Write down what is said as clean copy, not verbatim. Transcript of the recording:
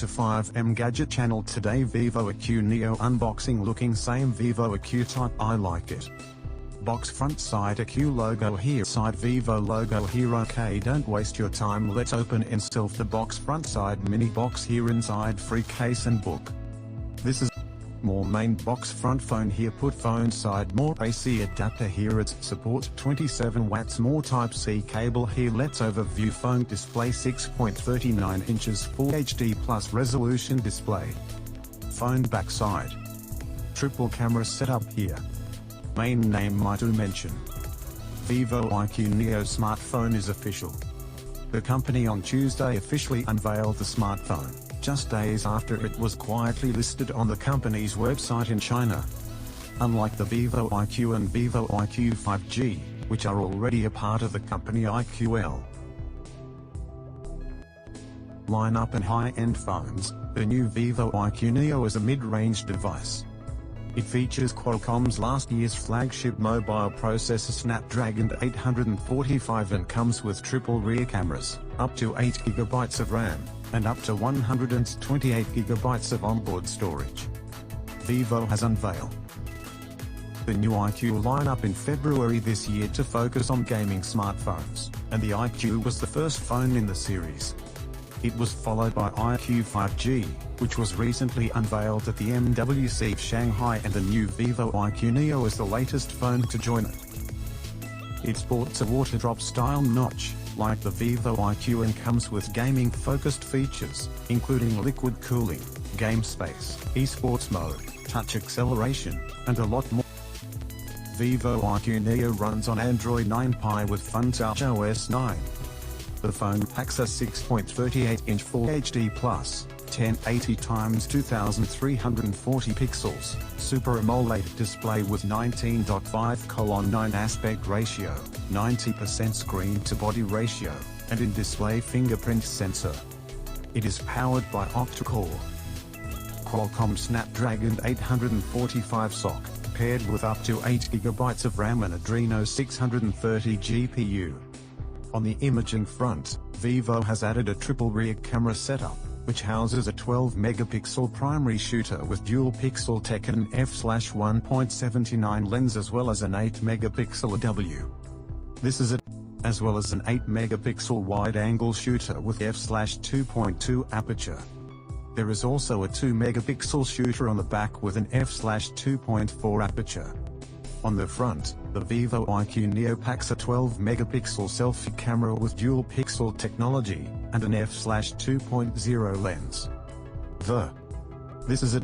to 5M Gadget channel. Today Vivo iQoo Neo unboxing. Looking same Vivo iQoo type, I like it. Box front side iQoo logo here, side Vivo logo here. Okay, don't waste your time, let's open itself the box. Front side mini box here, inside free case and book. This is more main box. Front phone here, put phone side, more AC adapter here, it supports 27 watts, more type C cable here. Let's overview phone display. 6.39 inches full HD plus resolution display. Phone back side, triple camera setup here. Main name I do mention. Vivo iQoo Neo smartphone is official. The company on Tuesday officially unveiled the smartphone, just days after it was quietly listed on the company's website in China. Unlike the Vivo iQoo and Vivo iQoo 5G, which are already a part of the company iQOO lineup and high-end phones, the new Vivo iQoo Neo is a mid-range device. It features Qualcomm's last year's flagship mobile processor Snapdragon 845 and comes with triple rear cameras, up to 8GB of RAM, and up to 128GB of onboard storage. Vivo has unveiled the new iQOO lineup in February this year to focus on gaming smartphones, and the iQOO was the first phone in the series. It was followed by iQOO 5G, which was recently unveiled at the MWC Shanghai, and the new Vivo iQOO Neo is the latest phone to join it. It sports a water drop style notch, like the Vivo iQOO, and comes with gaming-focused features, including liquid cooling, game space, esports mode, touch acceleration, and a lot more. Vivo iQOO Neo runs on Android 9 Pie with FunTouch OS 9. The phone packs a 6.38-inch Full HD Plus, 1080x2340 pixels, Super AMOLED display with 19.5:9 aspect ratio, 90% screen-to-body ratio, and in-display fingerprint sensor. It is powered by octa-core Qualcomm Snapdragon 845 SoC, paired with up to 8GB of RAM and Adreno 630 GPU. On the imaging front, Vivo has added a triple rear camera setup, which houses a 12-megapixel primary shooter with dual-pixel tech and an f/1.79 lens, as well as an 8-megapixel W. This is as well as an 8-megapixel wide-angle shooter with f/2.2 aperture. There is also a 2-megapixel shooter on the back with an f/2.4 aperture. On the front, the Vivo iQOO Neo packs a 12-megapixel selfie camera with dual-pixel technology, and an f/2.0 lens. This is a